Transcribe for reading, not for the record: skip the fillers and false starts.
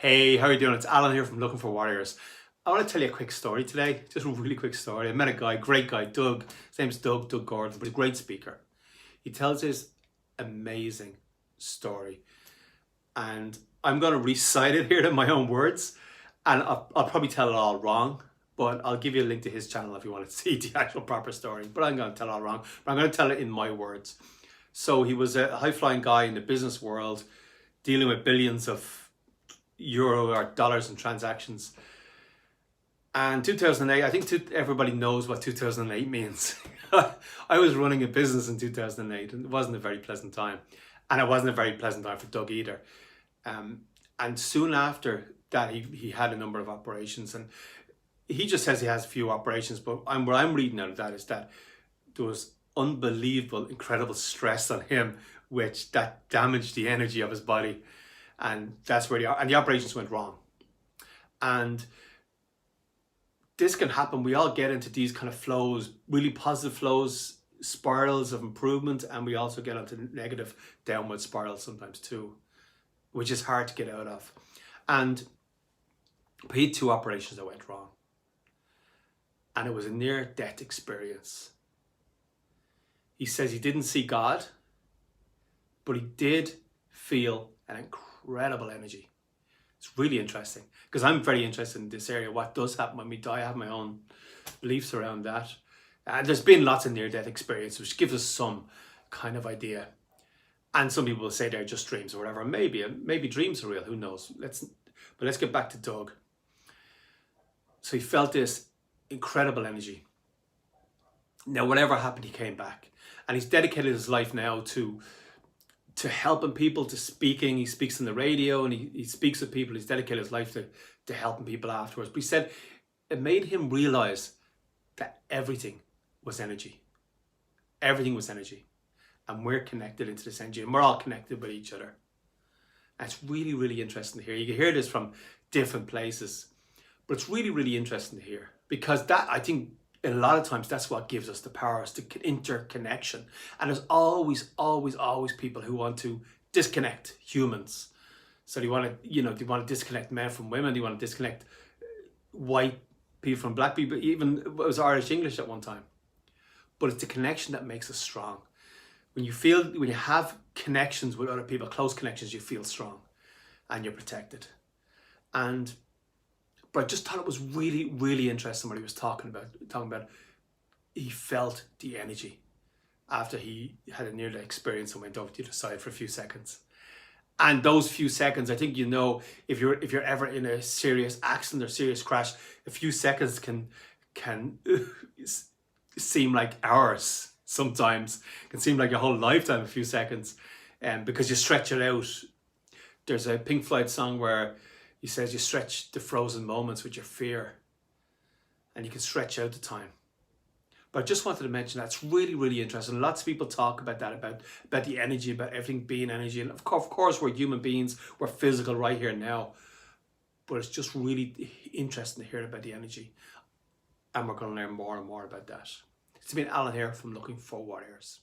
Hey, how are you doing? It's Alan here from Looking for Warriors. I want to tell you a quick story today, just a really quick story. I met a guy, great guy, Doug. His name's Doug Gordon, but he's a great speaker. He tells his amazing story, and I'm going to recite it here in my own words, and I'll probably tell it all wrong, but I'll give you a link to his channel if you want to see the actual proper story. But I'm going to tell it all wrong, but I'm going to tell it in my words. So he was a high-flying guy in the business world, dealing with billions of euro or dollars in transactions. And 2008, I think everybody knows what 2008 means. I was running a business in 2008 and it wasn't a very pleasant time. And it wasn't a very pleasant time for Doug either. And soon after that, he had a number of operations, and he just says he has a few operations, but what I'm reading out of that is that there was unbelievable, incredible stress on him, which that damaged the energy of his body. And that's where the operations went wrong. And this can happen. We all get into these kind of flows, really positive flows, spirals of improvement, and we also get into negative downward spirals sometimes too, which is hard to get out of. And he had two operations that went wrong. And it was a near-death experience. He says he didn't see God, but he did feel an incredible energy. It's really interesting because I'm very interested in this area. What does happen when we die? I have my own beliefs around that. And there's been lots of near-death experiences, which gives us some kind of idea. And some people will say they're just dreams or whatever. Maybe dreams are real. Who knows? But let's get back to Doug. So he felt this incredible energy. Now, whatever happened, he came back, and he's dedicated his life now to helping people, to speaking. He speaks on the radio and he speaks with people. He's dedicated his life to helping people afterwards. But he said it made him realize that everything was energy. Everything was energy. And we're connected into this energy, and we're all connected with each other. And it's really, really interesting to hear. You can hear this from different places, but it's really, really interesting to hear, because that, I think, a lot of times that's what gives us the power, is the interconnection. And there's always people who want to disconnect humans. So they want to disconnect men from women. They want to disconnect white people from black people. Even it was Irish English at one time. But it's the connection that makes us strong. When you have connections with other people, close connections, you feel strong and you're protected. But I just thought it was really, really interesting what he was talking about. He felt the energy after he had a near-death experience and went over to the side for a few seconds. And those few seconds, I think, if you're ever in a serious accident or serious crash, a few seconds can seem like hours sometimes. It can seem like a whole lifetime, a few seconds, because you stretch it out. There's a Pink Floyd song where he says you stretch the frozen moments with your fear, and you can stretch out the time. But I just wanted to mention that's really, really interesting. Lots of people talk about that, about the energy, about everything being energy. And of course, we're human beings. We're physical right here now. But it's just really interesting to hear about the energy. And we're going to learn more and more about that. It's been Alan here from Looking for Warriors.